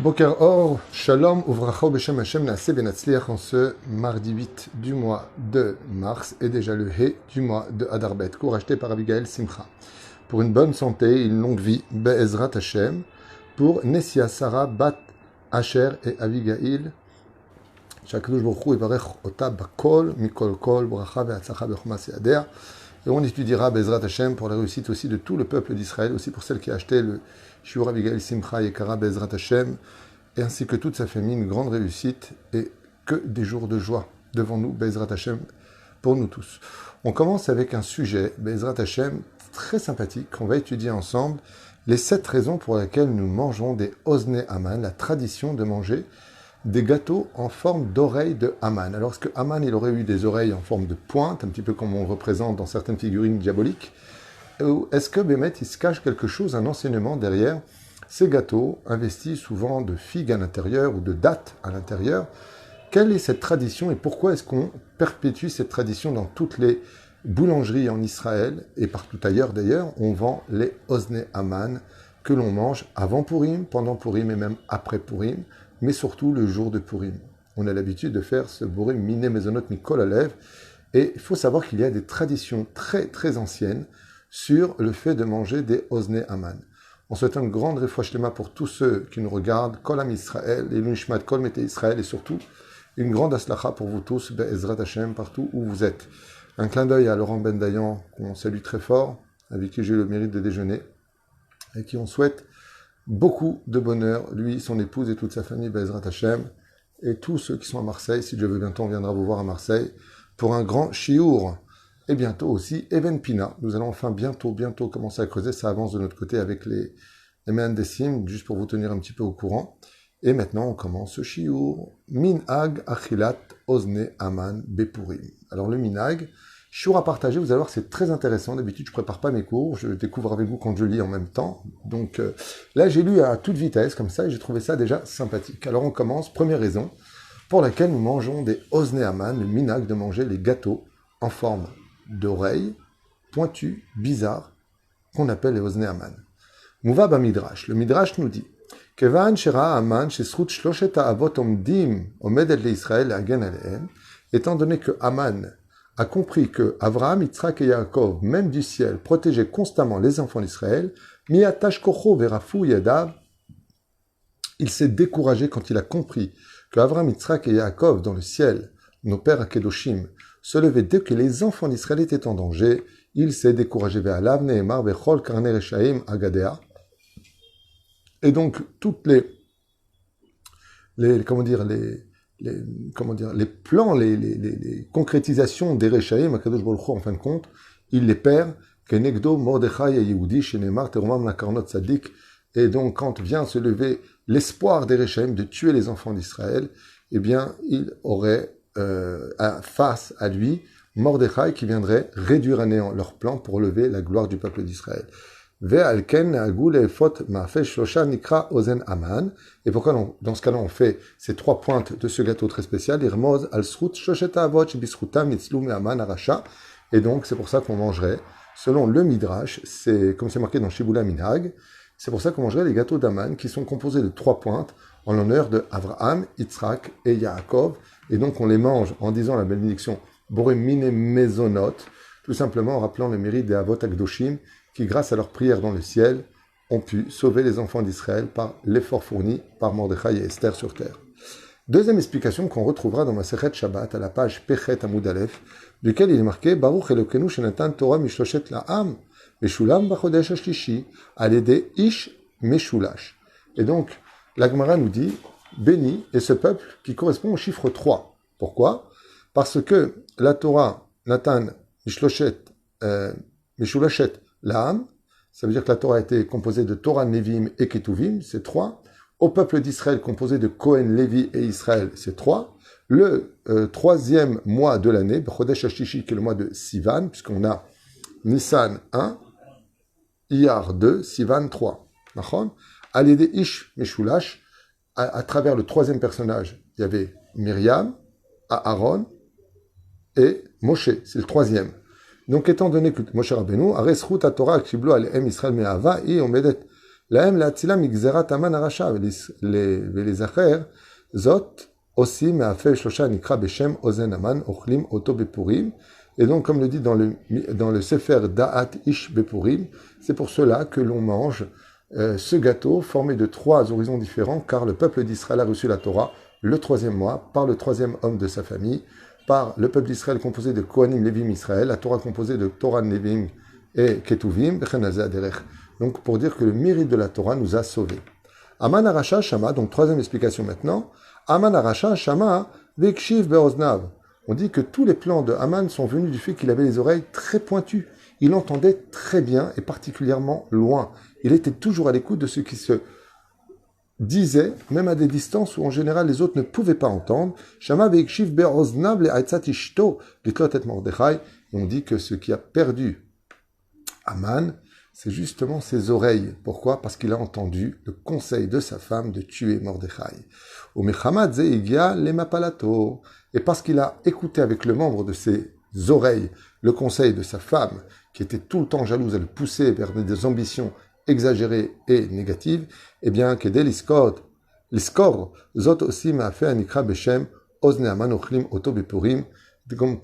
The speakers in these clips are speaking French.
Boker Or, Shalom, Uvracha Beshem Hashem Naaseh Benatzliach en ce mardi 8 du mois de mars et déjà le He du mois de Adarbet, cours acheté par Abigail Simcha. Pour une bonne santé, une longue vie, Be'ezrat Hashem, pour Nessia Sarah Bat Asher et Abigail, Shakadosh Baruch Hu Yevarech Ota Bakol, Mikol Kol, Bracha Ve'atzacha Bechoma Seader. Et on étudiera Be'ezrat Hashem pour la réussite aussi de tout le peuple d'Israël, aussi pour celle qui a acheté le Shiur Abigail Simcha Yekara Be'ezrat Hashem, et ainsi que toute sa famille, une grande réussite et que des jours de joie devant nous, Be'ezrat Hashem, pour nous tous. On commence avec un sujet, Be'ezrat Hashem, très sympathique, qu'on va étudier ensemble, les 7 raisons pour lesquelles nous mangeons des Ozne Haman, la tradition de manger des gâteaux en forme d'oreilles de Haman. Alors, est-ce que Haman, il aurait eu des oreilles en forme de pointe, un petit peu comme on le représente dans certaines figurines diaboliques, ou est-ce que Bémet, il se cache quelque chose, un enseignement derrière ces gâteaux, investis souvent de figues à l'intérieur ou de dattes à l'intérieur? Quelle est cette tradition et pourquoi est-ce qu'on perpétue cette tradition dans toutes les boulangeries en Israël et partout ailleurs d'ailleurs? On vend les Ozne Haman que l'on mange avant Purim, pendant Purim et même après Purim, mais surtout le jour de Purim. On a l'habitude de faire ce Purim miné mezonot mikol alev, et il faut savoir qu'il y a des traditions très très anciennes sur le fait de manger des Ozne Haman. On souhaite une grande refouach lema pour tous ceux qui nous regardent, Kol Am Israël, et l'Unishmat Kol Mete Israël, et surtout une grande aslacha pour vous tous, Be'ezrat Hashem, partout où vous êtes. Un clin d'œil à Laurent Ben Dayan, qu'on salue très fort, avec qui j'ai eu le mérite de déjeuner, et qui on souhaite beaucoup de bonheur, lui, son épouse et toute sa famille, Be'ezrat Hashem, et tous ceux qui sont à Marseille. Si Dieu veut, bientôt on viendra vous voir à Marseille pour un grand shiur. Et bientôt aussi, Even Pina. Nous allons enfin bientôt commencer à creuser. Ça avance de notre côté avec les Mehandesim, juste pour vous tenir un petit peu au courant. Et maintenant, on commence ce shiur. Minhag Achilat Ozne Haman Bepurim. Alors le Minhag, shiur à partager, vous allez voir, c'est très intéressant. D'habitude, je prépare pas mes cours, je découvre avec vous quand je lis en même temps. Donc là, j'ai lu à toute vitesse, comme ça, et j'ai trouvé ça déjà sympathique. Alors on commence, première raison, pour laquelle nous mangeons des Ozne Haman, le Minhag de manger les gâteaux en forme d'oreilles pointues, bizarres, qu'on appelle les Ozne Haman. Mouva ba Midrash. Le Midrash nous dit Kevan shera Haman shesrut shloshet ha'avot omdim omedet leIsraël hagen alehem. Étant donné que Haman a compris que Avraham, Yitzhak et Yaakov, même du ciel, protégeaient constamment les enfants d'Israël, miatash kocho verafou yadav, il s'est découragé quand il a compris que Avraham, Yitzhak et Yaakov, dans le ciel, nos pères à Kedoshim, se levaient dès que les enfants d'Israël étaient en danger. Il s'est découragé. Ve'alav ne'emar ve'chol karnei reshaim agadea. Et donc toutes les plans, les concrétisations des reshaim akadosh baruch Hu, en fin de compte, il les perd. Kenegdo Mordechai Yehudi shenemar terumam lakarnot tzadik. Et donc quand vient se lever l'espoir des reshaim de tuer les enfants d'Israël, eh bien il aurait face à lui Mordechai qui viendrait réduire à néant leur plan pour lever la gloire du peuple d'Israël. Et pourquoi dans ce cas-là on fait ces 3 pointes de ce gâteau très spécial? Et donc c'est pour ça qu'on mangerait, selon le Midrash, c'est comme c'est marqué dans Shibula Minhag, c'est pour ça qu'on mangerait les gâteaux d'Haman qui sont composés de 3 pointes en l'honneur de Avraham, Yitzhak et Yaakov. Et donc on les mange en disant la bénédiction Borim Mine Mezonot, tout simplement en rappelant le mérite des Avot Akdoshim qui, grâce à leur prière dans le ciel, ont pu sauver les enfants d'Israël par l'effort fourni par Mordechai et Esther sur terre. Deuxième explication qu'on retrouvera dans Masechet Shabbat à la page Pechet Amud Aleph, duquel il est marqué Baruch Elokenu Shenatan Torah Mishloshet La'am Meshulam Bachodesh Ashlishi Aledé Ish Meshulash. Et donc la Gemara nous dit béni est ce peuple qui correspond au chiffre 3. Pourquoi? Parce que la Torah, Nathan, Mishloshet, Mishulashet, La'am, ça veut dire que la Torah a été composée de Torah, Nevim et Ketuvim, c'est 3. Au peuple d'Israël, composé de Kohen, Lévi et Israël, c'est 3. Le 3e mois de l'année, Chodesh Hashishi, qui est le mois de Sivan, puisqu'on a Nissan 1, Iyar 2, Sivan 3. Alédé Ish Meshulash, à travers le 3e personnage, il y avait Myriam, Aaron et Moshe, c'est le 3e. Donc, étant donné que Moshe Rabbeinu, Aresrut Torah Akshiblo Alehem Israël Me'ava, et Omedet Lahem la'atzila migzerat Aman arasha, les acher, zot, aussi me'afel shlosha nikra beshem ozen Aman, ochlim oto bepurim. Et donc, comme le dit dans le Sefer Da'at Ish Bepurim, c'est pour cela que l'on mange ce gâteau formé de 3 horizons différents, car le peuple d'Israël a reçu la Torah le 3e mois, par le 3e homme de sa famille, par le peuple d'Israël composé de Kohanim, Lévim, Israël, la Torah composée de Torah, Lévim et Ketuvim, donc pour dire que le mérite de la Torah nous a sauvés. Aman Arasha Shama, donc 3e explication maintenant, Aman Arasha Shama Vekshiv Beoznav. On dit que tous les plans de Haman sont venus du fait qu'il avait les oreilles très pointues. Il entendait très bien et particulièrement loin. Il était toujours à l'écoute de ce qui se disait, même à des distances où en général les autres ne pouvaient pas entendre. Shama ve'ikshiv be'oznav le'atzat ishto litlot et Mordechai. Et on dit que ce qui a perdu Haman, c'est justement ses oreilles. Pourquoi? Parce qu'il a entendu le conseil de sa femme de tuer Mordechai. Et parce qu'il a écouté avec le membre de ses oreilles le conseil de sa femme, qui était tout le temps jalouse, elle le poussait vers des ambitions exagérées et négatives, eh bien, Kedé l'iskor, zot aussi m'a fait un ikra beshem, ozne aman ochlim oto bepurim,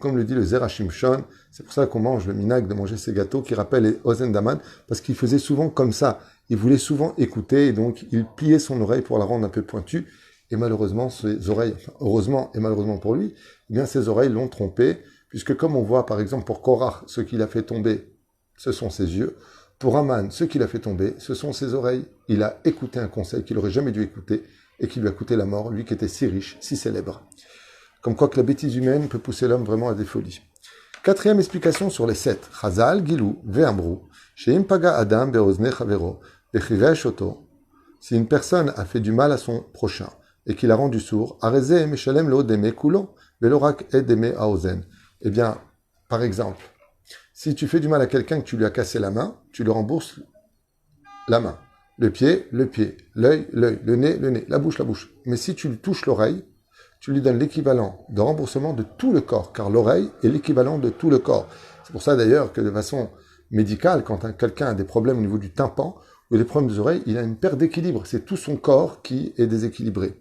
comme le dit le Zera Shimshon, c'est pour ça qu'on mange le minag de manger ces gâteaux qui rappellent les ozen d'aman, parce qu'il faisait souvent comme ça. Il voulait souvent écouter, et donc il pliait son oreille pour la rendre un peu pointue, et malheureusement, ses oreilles, heureusement et malheureusement pour lui, eh bien ses oreilles l'ont trompé, puisque comme on voit par exemple pour Korach, ce qu'il a fait tomber, ce sont ses yeux. Pour Aman, ce qu'il a fait tomber, ce sont ses oreilles. Il a écouté un conseil qu'il n'aurait jamais dû écouter, et qui lui a coûté la mort, lui qui était si riche, si célèbre. Comme quoi que la bêtise humaine peut pousser l'homme vraiment à des folies. 4e explication sur les 7. Chazal, Gilou, Ve'ambrou, Sheim paga adam be'ozne chavero, be'chiresh oto. Si une personne a fait du mal à son prochain, et qu'il a rendu sourd, Areze meshalem lo deme kulo, ve'lorak et deme aozen. Eh bien, par exemple, si tu fais du mal à quelqu'un que tu lui as cassé la main, tu lui rembourses la main. Le pied, l'œil, le nez, la bouche. Mais si tu lui touches l'oreille, tu lui donnes l'équivalent de remboursement de tout le corps, car l'oreille est l'équivalent de tout le corps. C'est pour ça d'ailleurs que de façon médicale, quand quelqu'un a des problèmes au niveau du tympan ou des problèmes des oreilles, il a une perte d'équilibre. C'est tout son corps qui est déséquilibré.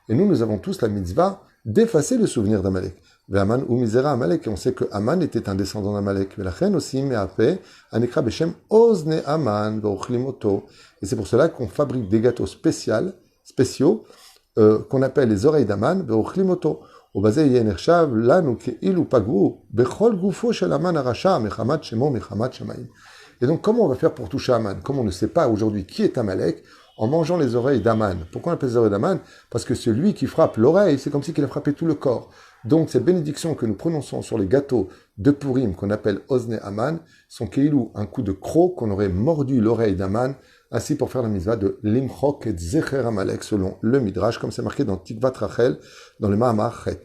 Et nous avons tous la mitzvah d'effacer le souvenir d'Amalek. Ve'aman ou misera Amalek, et on sait que Aman était un descendant d'Amalek. Ve'lachen aussi me'ape anikra beshem ozne Aman ve'ochlim oto. Et c'est pour cela qu'on fabrique des gâteaux spéciaux qu'on appelle les oreilles d'Aman ve'ochlim oto. Au basé yenershav lanu keilu pagou bechol gufo shel Aman arasha mechamat shemo mechamat shamaim. Et donc comment on va faire pour toucher Aman? Comme on ne sait pas aujourd'hui qui est Amalek, en mangeant les oreilles d'Aman. Pourquoi on appelle les oreilles d'Aman? Parce que celui qui frappe l'oreille, c'est comme si il a frappé tout le corps. Donc, cette bénédiction que nous prononçons sur les gâteaux de Purim, qu'on appelle Ozne Aman, sont keilou, un coup de croc qu'on aurait mordu l'oreille d'Aman, ainsi pour faire la mitzvah de Limchok et Zecher Amalek, selon le Midrash, comme c'est marqué dans Tikvat Rachel, dans le Mahamar Chet.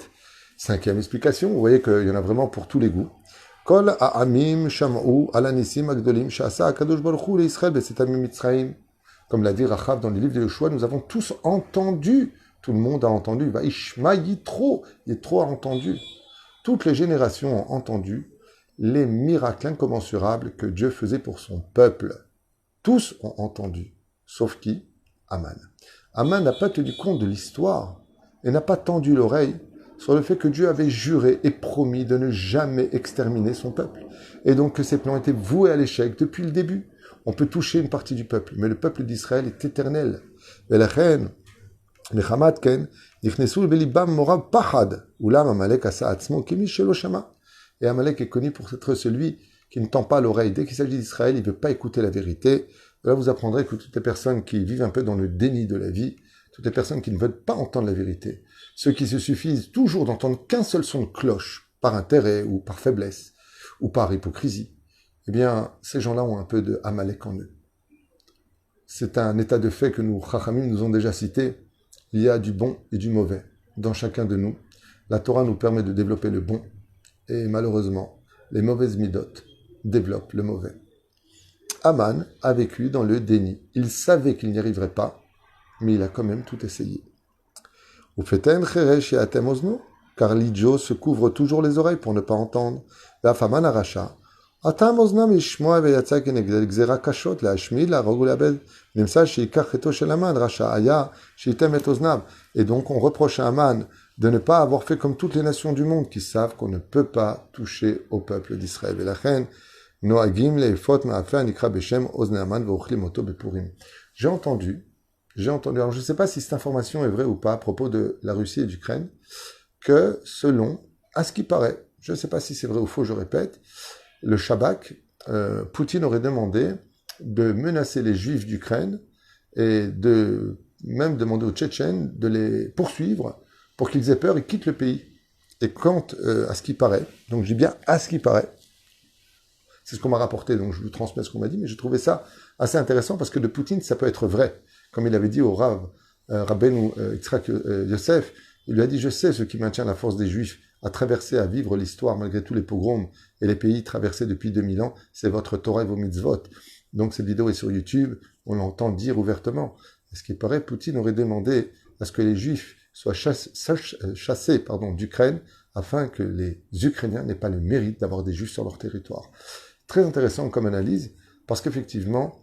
5e explication, vous voyez qu'il y en a vraiment pour tous les goûts. Kol ha'amim sham'u ala nisim agdolim sha'asa akadosh baruch hu le'Israël be'setamim mitzrayim. Comme l'a dit Rachav dans les livres de Yoshua, nous avons tous entendu, tout le monde a entendu, Vaishma Yitro, Yitro a entendu. Toutes les générations ont entendu les miracles incommensurables que Dieu faisait pour son peuple. Tous ont entendu, sauf qui? Aman. Aman n'a pas tenu compte de l'histoire et n'a pas tendu l'oreille sur le fait que Dieu avait juré et promis de ne jamais exterminer son peuple. Et donc que ses plans étaient voués à l'échec depuis le début. On peut toucher une partie du peuple, mais le peuple d'Israël est éternel. Et Amalek est connu pour être celui qui ne tend pas l'oreille. Dès qu'il s'agit d'Israël, il ne veut pas écouter la vérité. Et là, vous apprendrez que toutes les personnes qui vivent un peu dans le déni de la vie, toutes les personnes qui ne veulent pas entendre la vérité, ceux qui se suffisent toujours d'entendre qu'un seul son de cloche, par intérêt ou par faiblesse, ou par hypocrisie, eh bien, ces gens-là ont un peu de Amalek en eux. C'est un état de fait que nous, Chachamim, nous ont déjà cité. Il y a du bon et du mauvais dans chacun de nous. La Torah nous permet de développer le bon, et malheureusement, les mauvaises midotes développent le mauvais. Aman a vécu dans le déni. Il savait qu'il n'y arriverait pas, mais il a quand même tout essayé. Ufeten cheresh yatem ozno, car l'idiot se couvre toujours les oreilles pour ne pas entendre. La faman arracha. אטם אוזנם לשמוע ויצא כנגד גזירה קשות להשמיד, להרוג ולאבד. נמצא שעיקר חטאו של המן, רשע היה שייתם את אוזניו. Et donc on reproche à Aman de ne pas avoir fait comme toutes les nations du monde qui savent qu'on ne peut pas toucher au peuple d'Israël. ולכן נוהגים לאפות מאפה הנקרא בשם אוזני המן ואוכלים אותו בפורים. J'ai entendu, alors je ne sais pas si cette information est vraie ou pas à propos de la Russie et d'Ukraine, que selon, à ce qui paraît, je ne sais pas si c'est vrai ou faux, je répète, le Shabak, Poutine aurait demandé de menacer les Juifs d'Ukraine et de même demander aux Tchétchènes de les poursuivre pour qu'ils aient peur et quittent le pays. Et quand, à ce qui paraît, donc je dis bien à ce qui paraît, c'est ce qu'on m'a rapporté, donc je vous transmets ce qu'on m'a dit, mais j'ai trouvé ça assez intéressant parce que de Poutine, ça peut être vrai. Comme il avait dit au Rav, Rabbeinu Yitzhak Yosef, il lui a dit, je sais ce qui maintient la force des Juifs à traverser, à vivre l'histoire malgré tous les pogroms et les pays traversés depuis 2000 ans, c'est votre Torah et vos mitzvot. Donc cette vidéo est sur YouTube, on l'entend dire ouvertement. Et ce qui paraît, Poutine aurait demandé à ce que les Juifs soient chassés d'Ukraine afin que les Ukrainiens n'aient pas le mérite d'avoir des Juifs sur leur territoire. Très intéressant comme analyse, parce qu'effectivement,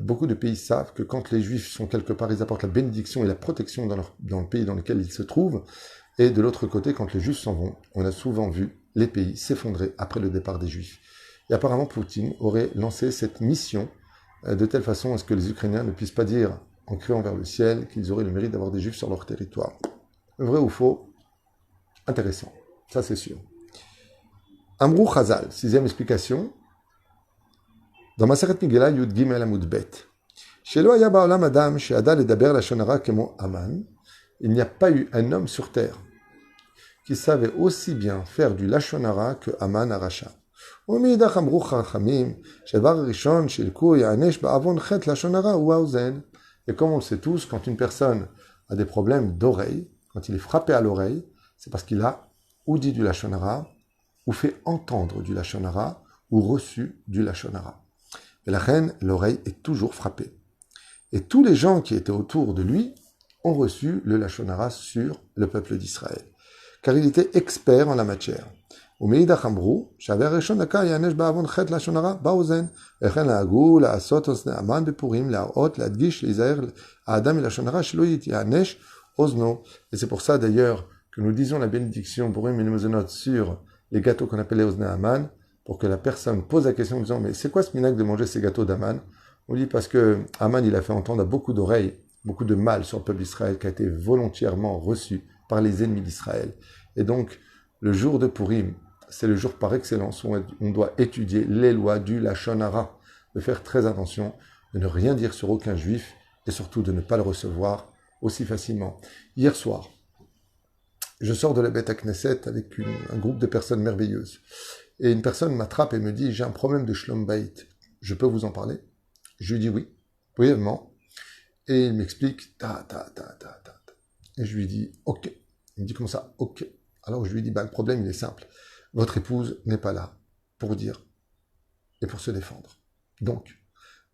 beaucoup de pays savent que quand les Juifs sont quelque part, ils apportent la bénédiction et la protection dans le pays dans lequel ils se trouvent. Et de l'autre côté, quand les Juifs s'en vont, on a souvent vu les pays s'effondrer après le départ des Juifs. Et apparemment, Poutine aurait lancé cette mission de telle façon à ce que les Ukrainiens ne puissent pas dire, en criant vers le ciel, qu'ils auraient le mérite d'avoir des Juifs sur leur territoire. Vrai ou faux? Intéressant. Ça, c'est sûr. Amrou Chazal, sixième explication. Dans Maseret Migela, Yud Gimel Amud Bet. Shelo haya ba'olam adam she'ada ledaber lashon hara kemo Aman. Il n'y a pas eu un homme sur terre qui savait aussi bien faire du lashon hara que Aman Aracha. ומאידך אמרו חכמים שהדבר הראשון שילקו יענש בעוון חטא לשון הרע הוא האוזן. Et comme on le sait tous, quand une personne a des problèmes d'oreille, quand il est frappé à l'oreille, c'est parce qu'il a ou dit du lashon hara, ou fait entendre du lashon hara, ou reçu du lashon hara. Et la reine, l'oreille est toujours frappée. Et tous les gens qui étaient autour de lui ont reçu le lashon hara sur le peuple d'Israël, car il était expert en la matière. ומאידך אמרו שהדבר הראשון לקה יענש בעוון חטא לשון הרע באוזן, וכן נהגו לעשות אוזני המן בפורים, להראות, להדגיש, להיזהר האדם מלשון הרע שלא יענש אוזנו. Et c'est pour ça d'ailleurs que nous disons la bénédiction pour une note sur les gâteaux qu'on appelle les oznei Haman, pour que la personne pose la question en disant mais c'est quoi ce minac de manger ces gâteaux d'Haman? On dit parce que Haman il a fait entendre à beaucoup d'oreilles beaucoup de mal sur le peuple d'Israël qui a été volontairement reçu par les ennemis d'Israël. Et donc le jour de Purim, c'est le jour par excellence où on doit étudier les lois du lashon hara, de faire très attention, de ne rien dire sur aucun juif et surtout de ne pas le recevoir aussi facilement. Hier soir, je sors de la Beth Knesset avec un groupe de personnes merveilleuses. Et une personne m'attrape et me dit, j'ai un problème de shlom bayit. Je peux vous en parler? Je lui dis oui, brièvement. Et il m'explique, Et je lui dis, ok. Il me dit, comment ça? Ok. Alors je lui dis, le problème, il est simple. Votre épouse n'est pas là pour dire et pour se défendre. Donc,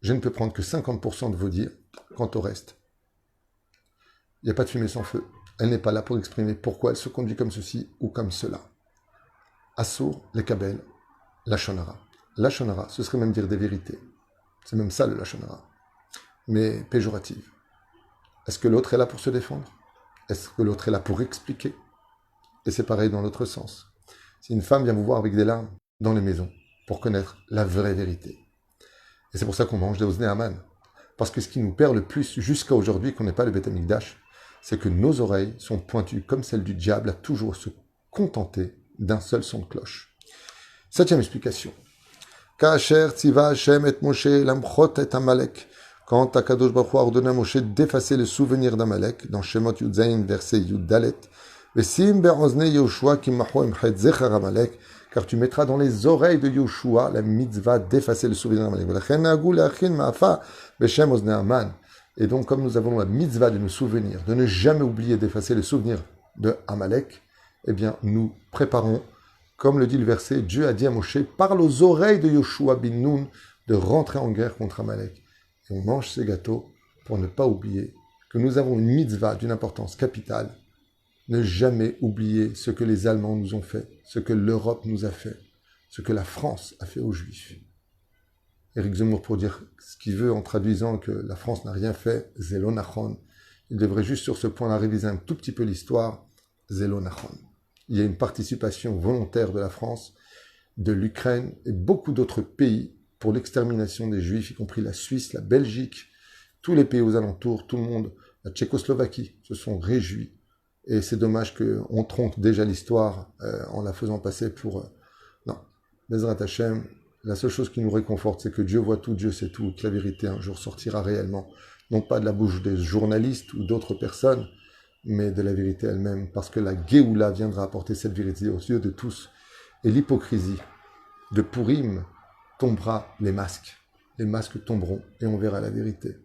je ne peux prendre que 50% de vos dires. Quant au reste, il n'y a pas de fumée sans feu. Elle n'est pas là pour exprimer pourquoi elle se conduit comme ceci ou comme cela. Assour, les kabel, lashon hara. Lashon hara, ce serait même dire des vérités. C'est même ça le lashon hara. Mais péjorative. Est-ce que l'autre est là pour se défendre? Est-ce que l'autre est là pour expliquer? Et c'est pareil dans l'autre sens. Si une femme vient vous voir avec des larmes dans les maisons pour connaître la vraie vérité. Et c'est pour ça qu'on mange des oznei Haman. Parce que ce qui nous perd le plus jusqu'à aujourd'hui, qu'on n'est pas le Beth Amikdash, c'est que nos oreilles sont pointues comme celles du diable à toujours se contenter d'un seul son de cloche. Septième explication. Ka'asher tziva Hashem et Moshe lamchot et Amalek. Quand Akadosh Baruch Hu a ordonné à Moshe d'effacer le souvenir d'Amalek, dans Shemot Yud Zayin, verset Yud Dalet, Vesim be'oznei Yehoshua kimmacho imchet zecher Amalek, car tu mettras dans les oreilles de Yehoshua la mitzvah d'effacer le souvenir d'Amalek. V'lachen na'agu le'achin ma'afa b'shem oznei Haman. Et donc, comme nous avons la mitzvah de nous souvenir, de ne jamais oublier d'effacer le souvenir de Amalek, eh bien, nous préparons, comme le dit le verset, Dieu a dit à Moshe, parle aux oreilles de Yoshua bin Nun de rentrer en guerre contre Amalek. Et on mange ces gâteaux pour ne pas oublier que nous avons une mitzvah d'une importance capitale. Ne jamais oublier ce que les Allemands nous ont fait, ce que l'Europe nous a fait, ce que la France a fait aux Juifs. Éric Zemmour, pour dire ce qu'il veut en traduisant que la France n'a rien fait, Zelo Nachon. Il devrait juste sur ce point-là réviser un tout petit peu l'histoire, Zelo Nachon. Il y a une participation volontaire de la France, de l'Ukraine et beaucoup d'autres pays pour l'extermination des Juifs, y compris la Suisse, la Belgique, tous les pays aux alentours, tout le monde, la Tchécoslovaquie se sont réjouis. Et c'est dommage qu'on tronque déjà l'histoire en la faisant passer pour... Non, Bezrat Hashem, la seule chose qui nous réconforte, c'est que Dieu voit tout, Dieu sait tout, que la vérité un jour sortira réellement, non pas de la bouche des journalistes ou d'autres personnes, mais de la vérité elle-même, parce que la Géoula viendra apporter cette vérité aux yeux de tous. Et l'hypocrisie de Purim tombera les masques tomberont et on verra la vérité.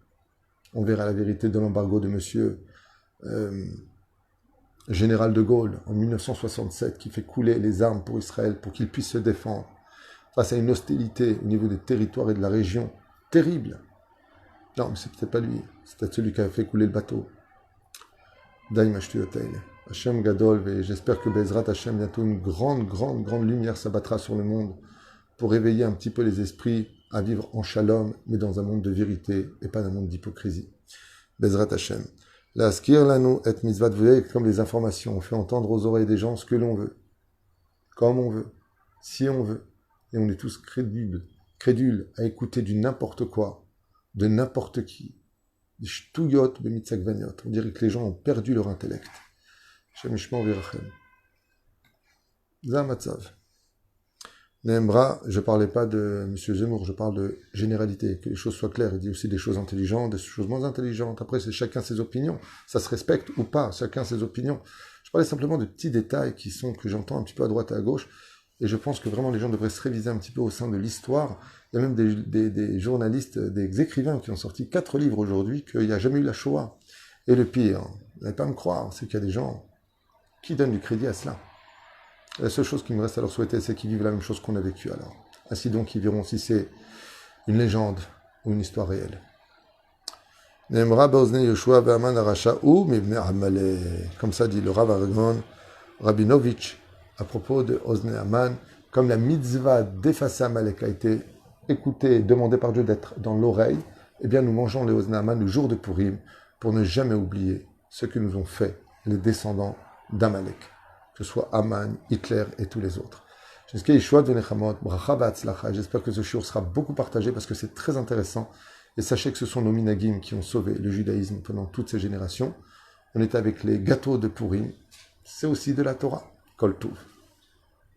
On verra la vérité de l'embargo de monsieur Général de Gaulle en 1967 qui fait couler les armes pour Israël pour qu'il puisse se défendre face à une hostilité au niveau des territoires et de la région terrible. Non, mais c'est peut-être pas lui, c'est peut-être celui qui a fait couler le bateau. Daïm Hashem Gadol, et j'espère que Bezrat Hashem, bientôt une grande lumière s'abattra sur le monde pour réveiller un petit peu les esprits à vivre en shalom, mais dans un monde de vérité et pas dans un monde d'hypocrisie. Bezrat Hashem. La skir lanu et mitzvat, vous voyez, comme les informations, on fait entendre aux oreilles des gens ce que l'on veut, comme on veut, si on veut. Et on est tous crédules à écouter du n'importe quoi, de n'importe qui. Des shtuyot bemitzakvaniot. On dirait que les gens ont perdu leur intellect. Shemishmor virachem. Zamatzav. Nehemra, je ne parlais pas de M. Zemmour, je parle de généralité, que les choses soient claires. Il dit aussi des choses intelligentes, des choses moins intelligentes. Après, c'est chacun ses opinions. Ça se respecte ou pas, chacun ses opinions. Je parlais simplement de petits détails que j'entends un petit peu à droite et à gauche. Et je pense que vraiment les gens devraient se réviser un petit peu au sein de l'histoire. Il y a même des journalistes, des écrivains qui ont sorti 4 livres aujourd'hui qu'il n'y a jamais eu la Shoah. Et le pire, vous n'allez pas me croire, c'est qu'il y a des gens qui donnent du crédit à cela. La seule chose qui me reste à leur souhaiter, c'est qu'ils vivent la même chose qu'on a vécu alors. Ainsi donc, ils verront si c'est une légende ou une histoire réelle. Comme ça dit le Rav Argon Rabinovitch à propos de Ozne Aman, comme la mitzvah d'effacer Amalek a été écoutée, demandée par Dieu d'être dans l'oreille, eh bien nous mangeons les Ozne Aman le jour de Purim pour ne jamais oublier ce que nous ont fait les descendants d'Amalek, que ce soit Aman, Hitler et tous les autres. J'espère que ce shiur sera beaucoup partagé parce que c'est très intéressant. Et sachez que ce sont nos minagim qui ont sauvé le judaïsme pendant toutes ces générations. On est avec les gâteaux de Purim. C'est aussi de la Torah. Kol Tuv.